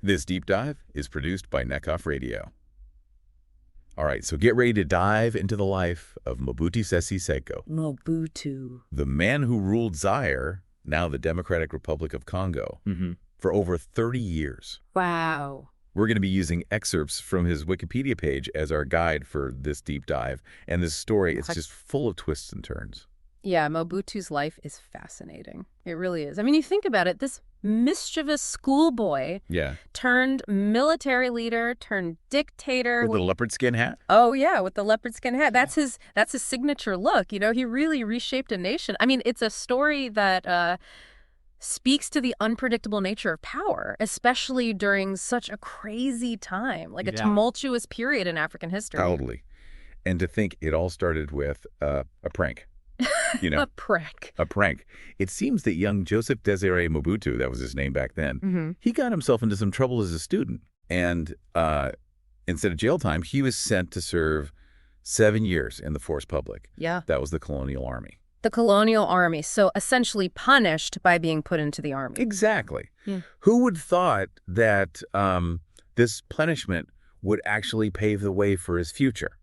This deep dive is produced by Neckoff Radio. All right, so get ready to dive into the life of Mobutu Sese Seko. Mobutu. The man who ruled Zaire, now the Democratic Republic of Congo, for over 30 years. Wow. We're going to be using excerpts from his Wikipedia page as our guide for this deep dive. And this story is just full of twists and turns. Yeah, Mobutu's life is fascinating. It really is. I mean, you think about it, this mischievous schoolboy turned military leader, turned dictator. With the leopard skin hat? Oh, yeah, with the leopard skin hat. That's his signature look. You know, he really reshaped a nation. I mean, it's a story that speaks to the unpredictable nature of power, especially during such a crazy time, like a tumultuous period in African history. Totally. And to think it all started with a prank. You know, A prank. It seems that young Joseph-Désiré Mobutu, that was his name back then, he got himself into some trouble as a student. And instead of jail time, he was sent to serve 7 years in the force publique. Yeah. That was the colonial army. The colonial army. So essentially punished by being put into the army. Exactly. Who would thought that this punishment would actually pave the way for his future?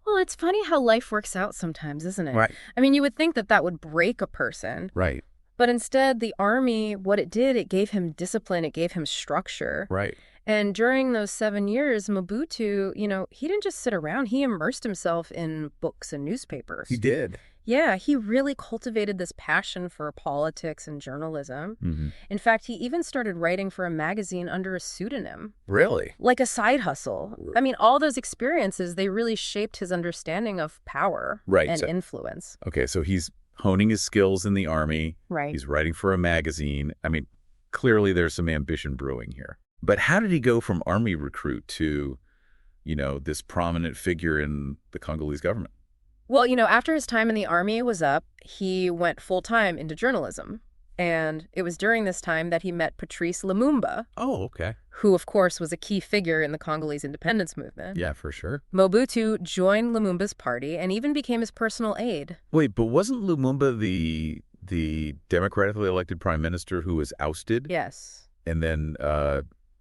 Well, it's funny how life works out sometimes, isn't it? Right. I mean, you would think that that would break a person. Right. But instead, the army, what it did, it gave him discipline, it gave him structure. Right. And during those 7 years, Mobutu, you know, he didn't just sit around. He immersed himself in books and newspapers. He did. Yeah, he really cultivated this passion for politics and journalism. In fact, he even started writing for a magazine under a pseudonym. Really? Like a side hustle. I mean, all those experiences, they really shaped his understanding of power and influence. Okay, so he's honing his skills in the army. Right. He's writing for a magazine. I mean, clearly there's some ambition brewing here. But how did he go from army recruit to, you know, this prominent figure in the Congolese government? Well, you know, after his time in the army was up, he went full-time into journalism. And it was during this time that he met Patrice Lumumba. Oh, okay. Who, of course, was a key figure in the Congolese independence movement. Yeah, for sure. Mobutu joined Lumumba's party and even became his personal aide. Wait, but wasn't Lumumba the democratically elected prime minister who was ousted? Yes. And then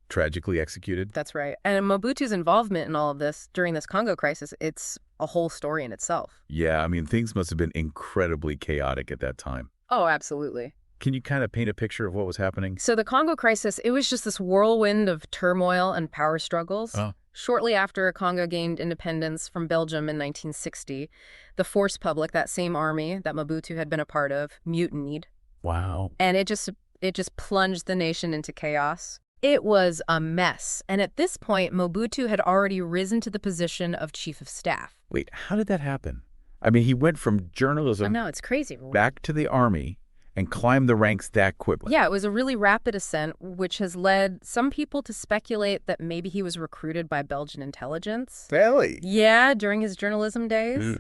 tragically executed? That's right. And Mobutu's involvement in all of this during this Congo crisis, it's a whole story in itself. Yeah, I mean, things must have been incredibly chaotic at that time. Oh, absolutely. Can you kind of paint a picture of what was happening? So the Congo crisis, it was just this whirlwind of turmoil and power struggles. Oh. Shortly after Congo gained independence from Belgium in 1960, the force publique, that same army that Mobutu had been a part of, mutinied. Wow. And it just plunged the nation into chaos. It was a mess. And at this point, Mobutu had already risen to the position of chief of staff. Wait, how did that happen? I mean, he went from journalism I know, it's crazy. back to the army and climbed the ranks that quickly. Yeah, it was a really rapid ascent, which has led some people to speculate that maybe he was recruited by Belgian intelligence. Really? Yeah, during his journalism days.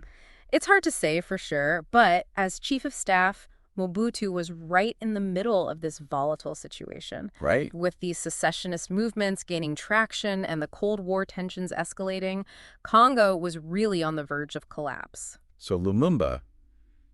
It's hard to say for sure, but as chief of staff, Mobutu was right in the middle of this volatile situation. Right. With these secessionist movements gaining traction and the Cold War tensions escalating, Congo was really on the verge of collapse. So Lumumba,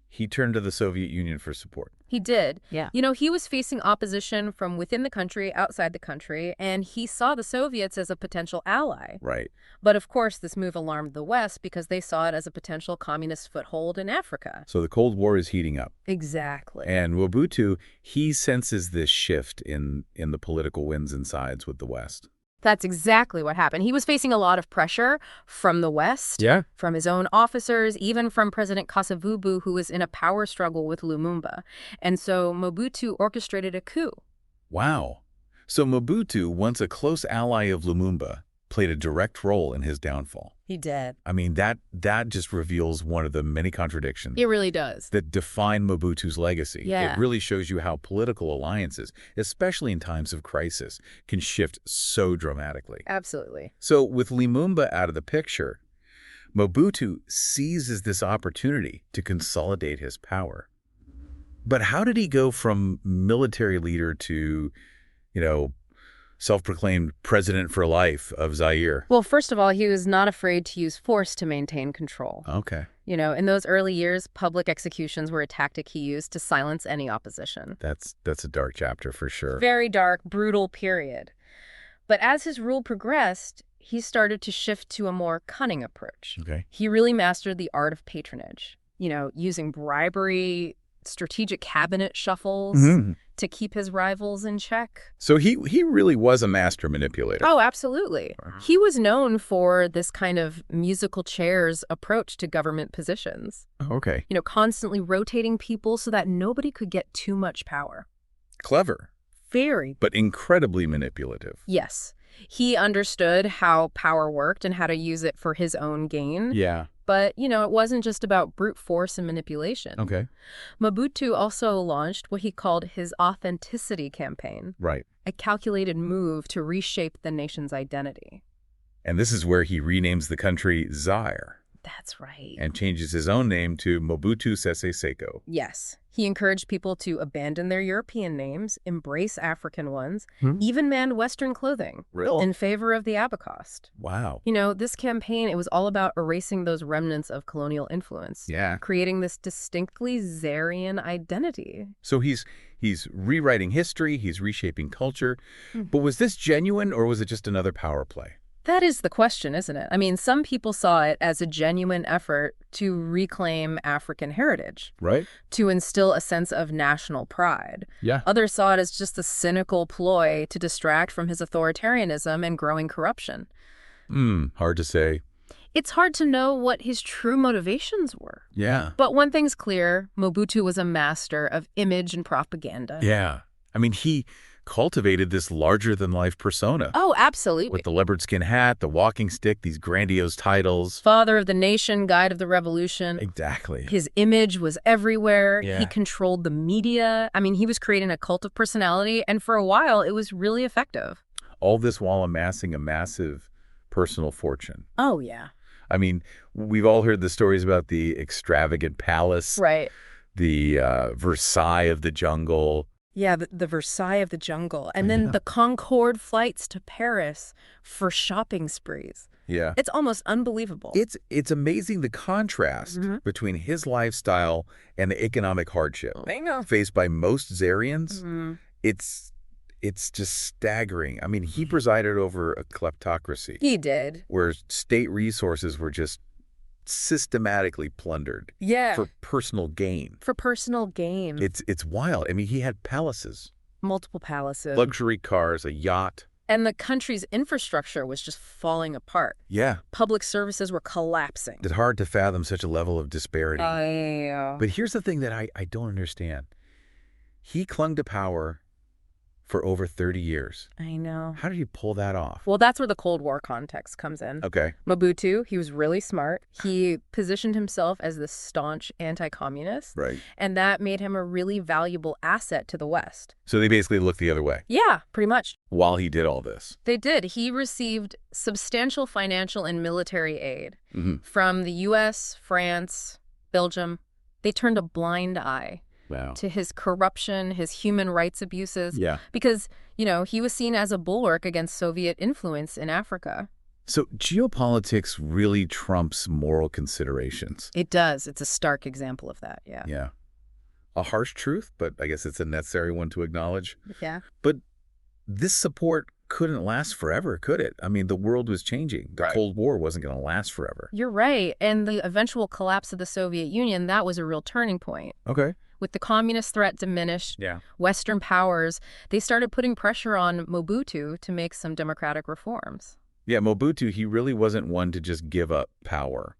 he turned to the Soviet Union for support. He did. Yeah. You know, he was facing opposition from within the country, outside the country, and he saw the Soviets as a potential ally. Right. But of course, this move alarmed the West because they saw it as a potential communist foothold in Africa. So the Cold War is heating up. Exactly. And Mobutu, he senses this shift in the political winds and sides with the West. That's exactly what happened. He was facing a lot of pressure from the West, from his own officers, even from President Kasavubu, who was in a power struggle with Lumumba. And so Mobutu orchestrated a coup. Wow. So Mobutu, once a close ally of Lumumba, played a direct role in his downfall. He did. I mean, that just reveals one of the many contradictions. It really does. That define Mobutu's legacy. Yeah. It really shows you how political alliances, especially in times of crisis, can shift so dramatically. Absolutely. So with Lumumba out of the picture, Mobutu seizes this opportunity to consolidate his power. But how did he go from military leader to, you know, self-proclaimed president for life of Zaire? Well, first of all, he was not afraid to use force to maintain control. Okay. You know, in those early years, public executions were a tactic he used to silence any opposition. That's a dark chapter for sure. Very dark, brutal period. But as his rule progressed, he started to shift to a more cunning approach. Okay. He really mastered the art of patronage, using bribery, strategic cabinet shuffles to keep his rivals in check. So he really was a master manipulator. Oh, absolutely. He was known for this kind of musical chairs approach to government positions. Okay. Constantly rotating people so that nobody could get too much power. Clever. Very. But incredibly manipulative. Yes. He understood how power worked and how to use it for his own gain. Yeah. But, it wasn't just about brute force and manipulation. Okay. Mobutu also launched what he called his authenticity campaign. Right. A calculated move to reshape the nation's identity. And this is where he renames the country Zaire. That's right. And changes his own name to Mobutu Sese Seko. Yes. He encouraged people to abandon their European names, embrace African ones, even ban Western clothing in favor of the Abacost. Wow. This campaign, it was all about erasing those remnants of colonial influence. Yeah. Creating this distinctly Zairean identity. So he's rewriting history, he's reshaping culture. But was this genuine or was it just another power play? That is the question, isn't it? I mean, some people saw it as a genuine effort to reclaim African heritage. Right. To instill a sense of national pride. Yeah. Others saw it as just a cynical ploy to distract from his authoritarianism and growing corruption. Hard to say. It's hard to know what his true motivations were. Yeah. But one thing's clear, Mobutu was a master of image and propaganda. Yeah. I mean, he cultivated this larger-than-life persona. Oh, absolutely. With the leopard skin hat, the walking stick, these grandiose titles. Father of the nation, guide of the revolution. Exactly. His image was everywhere. Yeah. He controlled the media. I mean, he was creating a cult of personality, and for a while, it was really effective. All this while amassing a massive personal fortune. Oh, yeah. I mean, we've all heard the stories about the extravagant palace. Right. The Versailles of the jungle. Yeah, the Versailles of the jungle. And then the Concorde flights to Paris for shopping sprees. Yeah. It's almost unbelievable. It's amazing the contrast between his lifestyle and the economic hardship faced by most Zairians. It's just staggering. I mean, he presided over a kleptocracy. He did. Where state resources were just systematically plundered. Yeah. For personal gain. For personal gain. It's wild. I mean, he had palaces. Multiple palaces. Luxury cars, a yacht. And the country's infrastructure was just falling apart. Yeah. Public services were collapsing. It's hard to fathom such a level of disparity. Yeah. But here's the thing that I don't understand. He clung to power for over 30 years. I know. How did you pull that off? Well, that's where the Cold War context comes in. Okay. Mobutu, he was really smart. He positioned himself as this staunch anti-communist. Right. And that made him a really valuable asset to the West. So they basically looked the other way. Yeah, pretty much. While he did all this. They did. He received substantial financial and military aid from the U.S., France, Belgium. They turned a blind eye. Wow. To his corruption, his human rights abuses. Yeah. Because, he was seen as a bulwark against Soviet influence in Africa. So geopolitics really trumps moral considerations. It does. It's a stark example of that, yeah. Yeah. A harsh truth, but I guess it's a necessary one to acknowledge. Yeah. But this support couldn't last forever, could it? I mean, the world was changing. The Cold War wasn't going to last forever. You're right. And the eventual collapse of the Soviet Union, that was a real turning point. Okay. With the communist threat diminished, Western powers, they started putting pressure on Mobutu to make some democratic reforms. Yeah, Mobutu, he really wasn't one to just give up power.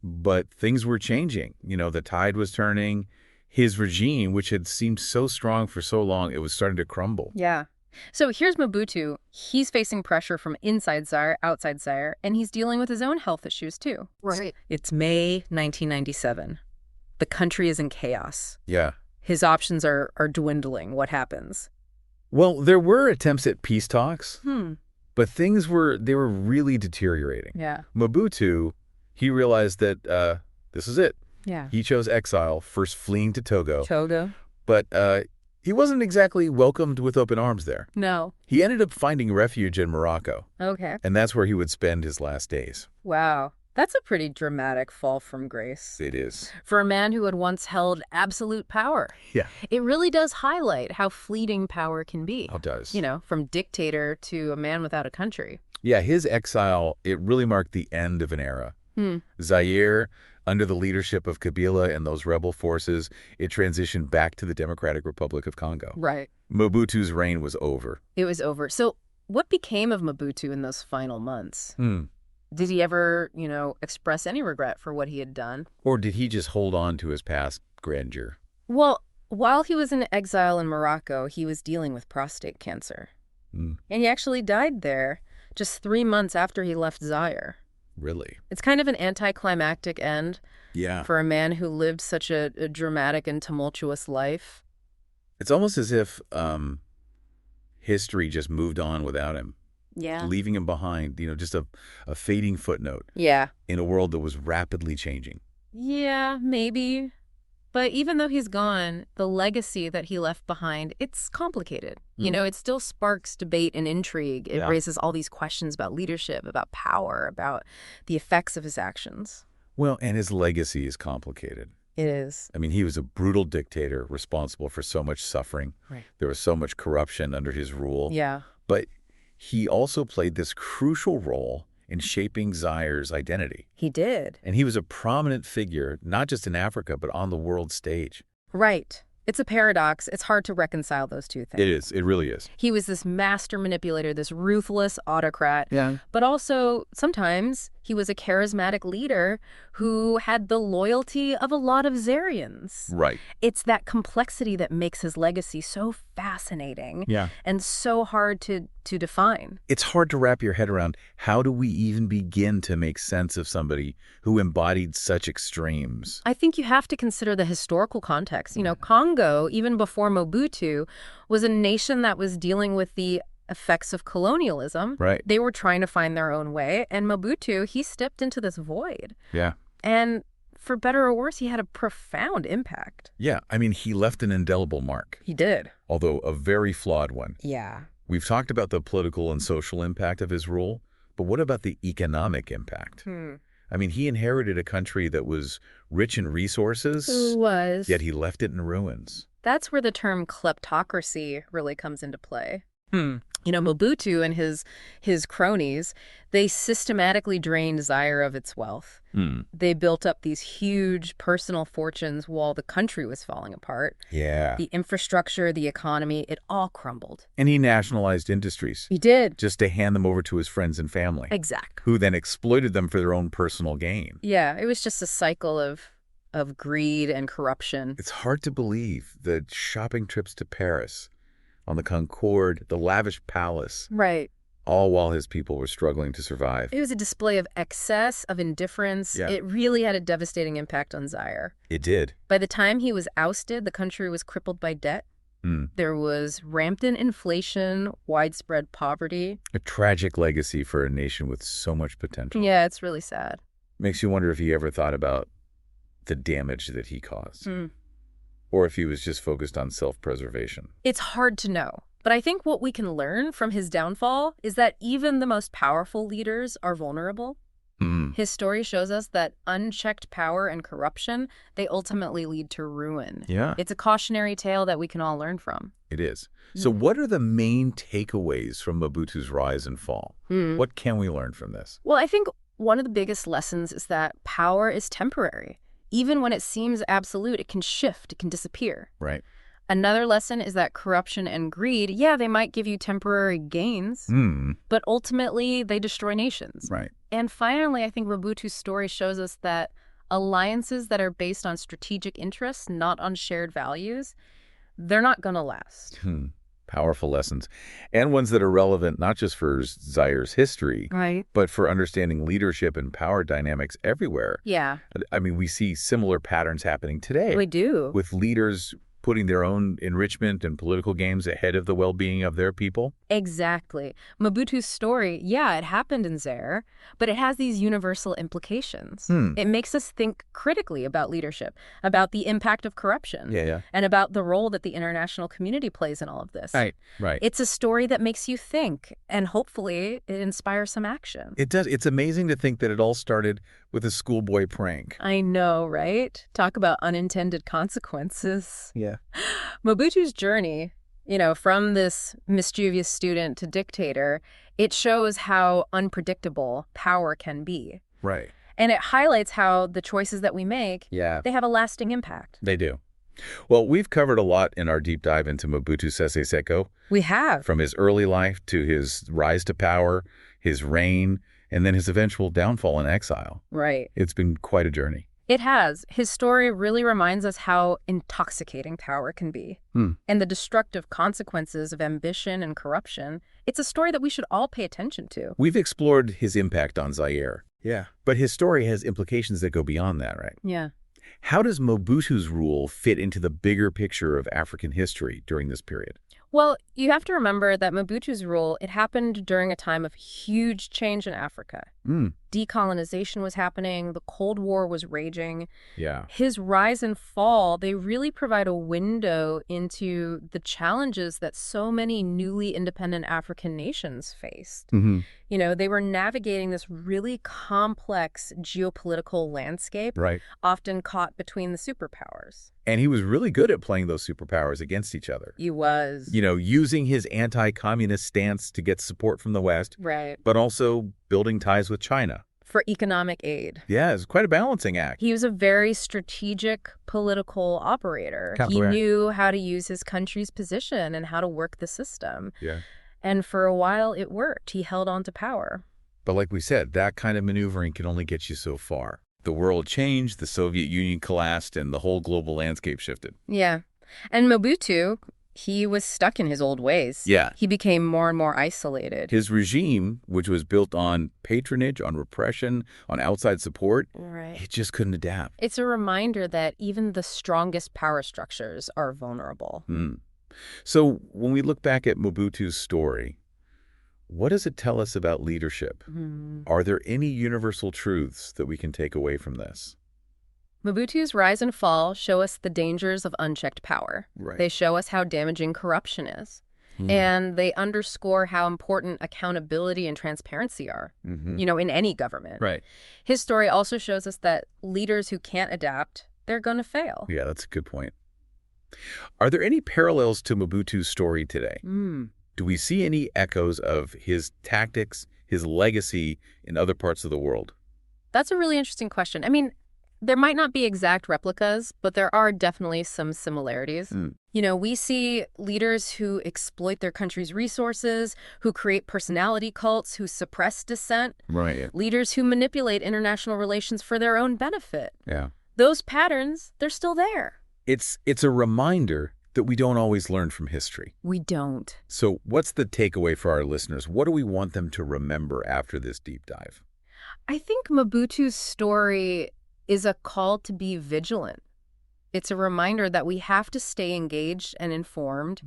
But things were changing. The tide was turning. His regime, which had seemed so strong for so long, it was starting to crumble. Yeah. So here's Mobutu. He's facing pressure from inside Zaire, outside Zaire, and he's dealing with his own health issues, too. Right. It's May 1997. The country is in chaos. Yeah. His options are dwindling. What happens? Well, there were attempts at peace talks, but things were really deteriorating. Yeah. Mobutu, he realized that this is it. Yeah. He chose exile, first fleeing to Togo. Togo. But he wasn't exactly welcomed with open arms there. No. He ended up finding refuge in Morocco. Okay. And that's where he would spend his last days. Wow. That's a pretty dramatic fall from grace. It is. For a man who had once held absolute power. Yeah. It really does highlight how fleeting power can be. It does. You know, from dictator to a man without a country. Yeah, his exile, it really marked the end of an era. Zaire, under the leadership of Kabila and those rebel forces, it transitioned back to the Democratic Republic of Congo. Right. Mobutu's reign was over. It was over. So what became of Mobutu in those final months? Did he ever, express any regret for what he had done? Or did he just hold on to his past grandeur? Well, while he was in exile in Morocco, he was dealing with prostate cancer. And he actually died there just 3 months after he left Zaire. Really? It's kind of an anticlimactic end for a man who lived such a dramatic and tumultuous life. It's almost as if history just moved on without him. Yeah. Leaving him behind, just a fading footnote. Yeah. In a world that was rapidly changing. Yeah, maybe. But even though he's gone, the legacy that he left behind, it's complicated. It still sparks debate and intrigue. It raises all these questions about leadership, about power, about the effects of his actions. Well, and his legacy is complicated. It is. I mean, he was a brutal dictator responsible for so much suffering. Right. There was so much corruption under his rule. Yeah. But he also played this crucial role in shaping Zaire's identity. He did. And he was a prominent figure, not just in Africa, but on the world stage. Right. It's a paradox. It's hard to reconcile those two things. It is. It really is. He was this master manipulator, this ruthless autocrat. Yeah. But also, sometimes, he was a charismatic leader who had the loyalty of a lot of Zairians. Right. It's that complexity that makes his legacy so fascinating and so hard to define. It's hard to wrap your head around. How do we even begin to make sense of somebody who embodied such extremes? I think you have to consider the historical context. Congo, even before Mobutu, was a nation that was dealing with the effects of colonialism. Right. They were trying to find their own way. And Mobutu, he stepped into this void. Yeah. And for better or worse, he had a profound impact. Yeah. I mean, he left an indelible mark. He did. Although a very flawed one. Yeah. We've talked about the political and social impact of his rule, but what about the economic impact? I mean, he inherited a country that was rich in resources. It was. Yet he left it in ruins. That's where the term kleptocracy really comes into play. Mobutu and his cronies, they systematically drained Zaire of its wealth. They built up these huge personal fortunes while the country was falling apart. Yeah. The infrastructure, the economy, it all crumbled. And he nationalized industries. He did. Just to hand them over to his friends and family. Exactly. Who then exploited them for their own personal gain. Yeah, it was just a cycle of greed and corruption. It's hard to believe the shopping trips to Paris, on the Concorde, the lavish palace. Right. All while his people were struggling to survive. It was a display of excess, of indifference. Yeah. It really had a devastating impact on Zaire. It did. By the time he was ousted, the country was crippled by debt. There was rampant inflation, widespread poverty. A tragic legacy for a nation with so much potential. Yeah, it's really sad. Makes you wonder if he ever thought about the damage that he caused. Or if he was just focused on self-preservation. It's hard to know. But I think what we can learn from his downfall is that even the most powerful leaders are vulnerable. His story shows us that unchecked power and corruption, they ultimately lead to ruin. Yeah. It's a cautionary tale that we can all learn from. It is. So what are the main takeaways from Mobutu's rise and fall? What can we learn from this? Well, I think one of the biggest lessons is that power is temporary. Even when it seems absolute, it can shift, it can disappear. Right. Another lesson is that corruption and greed, they might give you temporary gains, but ultimately they destroy nations. Right. And finally, I think Mobutu's story shows us that alliances that are based on strategic interests, not on shared values, they're not going to last. Powerful lessons. And ones that are relevant not just for Zaire's history, but for understanding leadership and power dynamics everywhere. Yeah. I mean, we see similar patterns happening today. We do. With leaders putting their own enrichment and political gains ahead of the well-being of their people? Exactly. Mobutu's story, yeah, it happened in Zaire, but it has these universal implications. It makes us think critically about leadership, about the impact of corruption, Yeah. and about the role that the international community plays in all of this. Right. It's a story that makes you think, and hopefully it inspires some action. It does. It's amazing to think that it all started with a schoolboy prank. I know, right? Talk about unintended consequences. Yeah. Mobutu's journey, from this mischievous student to dictator, it shows how unpredictable power can be. Right. And it highlights how the choices that we make, they have a lasting impact. They do. Well, we've covered a lot in our deep dive into Mobutu Sese Seko. We have. From his early life to his rise to power, his reign, and then his eventual downfall in exile. Right. It's been quite a journey. It has. His story really reminds us how intoxicating power can be. And the destructive consequences of ambition and corruption. It's a story that we should all pay attention to. We've explored his impact on Zaire. Yeah. But his story has implications that go beyond that, right? Yeah. How does Mobutu's rule fit into the bigger picture of African history during this period? Well, you have to remember that Mobutu's rule, it happened during a time of huge change in Africa. Decolonization was happening. The Cold War was raging. Yeah. His rise and fall, they really provide a window into the challenges that so many newly independent African nations faced. They were navigating this really complex geopolitical landscape, Right. often caught between the superpowers. And he was really good at playing those superpowers against each other. He was. Using his anti-communist stance to get support from the West, Right. but also building ties with China. For economic aid. Yeah, it's quite a balancing act. He was a very strategic political operator. He knew how to use his country's position and how to work the system. Yeah. And for a while, it worked. He held on to power. But like we said, that kind of maneuvering can only get you so far. The world changed, the Soviet Union collapsed, and the whole global landscape shifted. Yeah. And Mobutu, he was stuck in his old ways. Yeah. He became more and more isolated. His regime, which was built on patronage, on repression, on outside support, Right. it just couldn't adapt. It's a reminder that even the strongest power structures are vulnerable. So when we look back at Mobutu's story, what does it tell us about leadership? Are there any universal truths that we can take away from this? Mobutu's rise and fall show us the dangers of unchecked power. Right. They show us how damaging corruption is. And they underscore how important accountability and transparency are, in any government. Right. His story also shows us that leaders who can't adapt, they're going to fail. Yeah, that's a good point. Are there any parallels to Mobutu's story today? Do we see any echoes of his tactics, his legacy in other parts of the world? That's a really interesting question. I mean, there might not be exact replicas, but there are definitely some similarities. We see leaders who exploit their country's resources, who create personality cults, who suppress dissent. Right. Leaders who manipulate international relations for their own benefit. Yeah. Those patterns, they're still there. It's a reminder that we don't always learn from history. We don't. So what's the takeaway for our listeners? What do we want them to remember after this deep dive? I think Mobutu's story is a call to be vigilant. It's a reminder that we have to stay engaged and informed,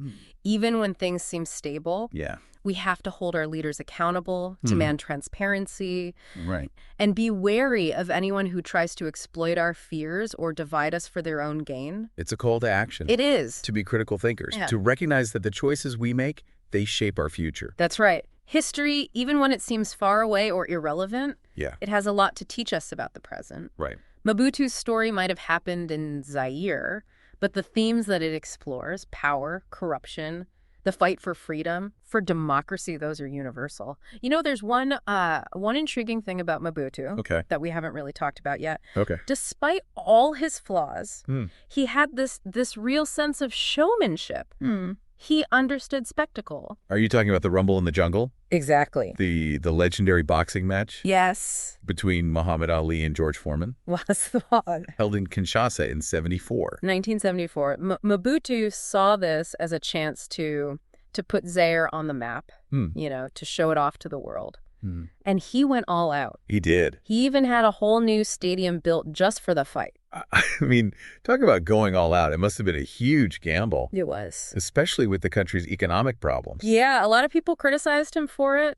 even when things seem stable. Yeah. We have to hold our leaders accountable, demand transparency, Right. and be wary of anyone who tries to exploit our fears or divide us for their own gain. It's a call to action. It is. To be critical thinkers, to recognize that the choices we make, they shape our future. That's right. History, even when it seems far away or irrelevant, it has a lot to teach us about the present. Right. Mobutu's story might have happened in Zaire, but the themes that it explores, power, corruption, the fight for freedom, for democracy, those are universal. There's one intriguing thing about Mobutu that we haven't really talked about yet. Despite all his flaws, he had this real sense of showmanship. He understood spectacle. Are you talking about the Rumble in the Jungle? Exactly. The legendary boxing match? Yes. Between Muhammad Ali and George Foreman? Was the one. Held in Kinshasa in 1974. Mobutu saw this as a chance to put Zaire on the map, to show it off to the world. And he went all out. He did. He even had a whole new stadium built just for the fight. I mean, talk about going all out. It must have been a huge gamble, It was. especially with the country's economic problems. Yeah, a lot of people criticized him for it,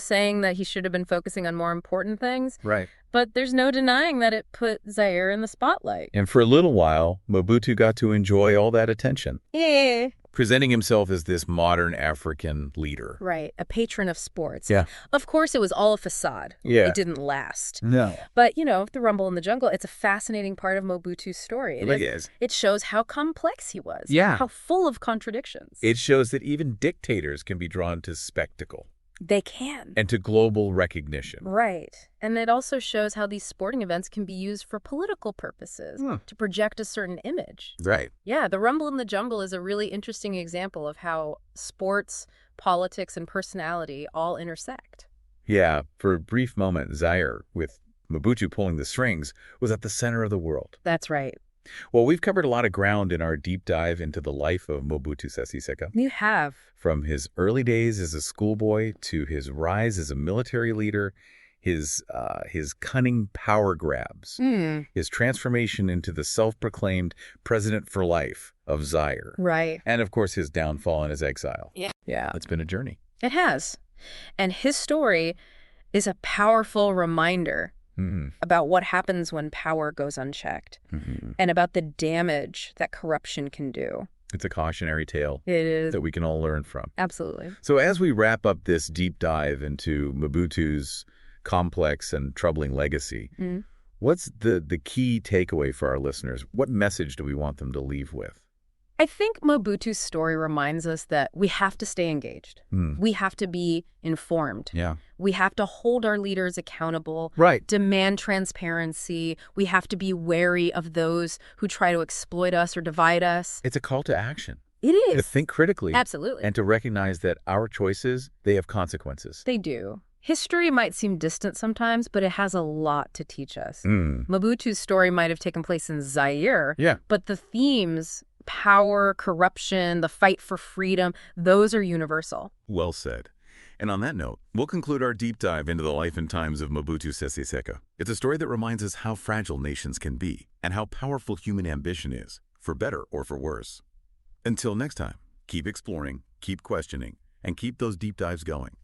saying that he should have been focusing on more important things. Right. But there's no denying that it put Zaire in the spotlight. And for a little while, Mobutu got to enjoy all that attention, Yeah. presenting himself as this modern African leader. Right, a patron of sports. Yeah. Of course, it was all a facade. Yeah. It didn't last. No. But, the rumble in the jungle, it's a fascinating part of Mobutu's story. It is. It shows how complex he was. Yeah. How full of contradictions. It shows that even dictators can be drawn to spectacle They can. and to global recognition. Right. And it also shows how these sporting events can be used for political purposes, to project a certain image. Right. Yeah, the rumble in the jungle is a really interesting example of how sports, politics, and personality all intersect. Yeah, for a brief moment, Zaire, with Mobutu pulling the strings, was at the center of the world. That's right. Well, we've covered a lot of ground in our deep dive into the life of Mobutu Sese Seko. You have. From his early days as a schoolboy to his rise as a military leader, his cunning power grabs, his transformation into the self-proclaimed president for life of Zaire. Right. And, of course, his downfall and his exile. Yeah. It's been a journey. It has. And his story is a powerful reminder about what happens when power goes unchecked and about the damage that corruption can do. It's a cautionary tale It is. that we can all learn from. Absolutely. So as we wrap up this deep dive into Mobutu's complex and troubling legacy, what's the key takeaway for our listeners? What message do we want them to leave with? I think Mobutu's story reminds us that we have to stay engaged. We have to be informed. Yeah. We have to hold our leaders accountable. Right. Demand transparency. We have to be wary of those who try to exploit us or divide us. It's a call to action. It To is. think critically. Absolutely. And to recognize that our choices, they have consequences. They do. History might seem distant sometimes, but it has a lot to teach us. Mobutu's story might have taken place in Zaire, Yeah. but the themes, power, corruption, the fight for freedom, those are universal. Well said. And on that note, we'll conclude our deep dive into the life and times of Mobutu Sese Seko. It's a story that reminds us how fragile nations can be and how powerful human ambition is, for better or for worse. Until next time, keep exploring, keep questioning, and keep those deep dives going.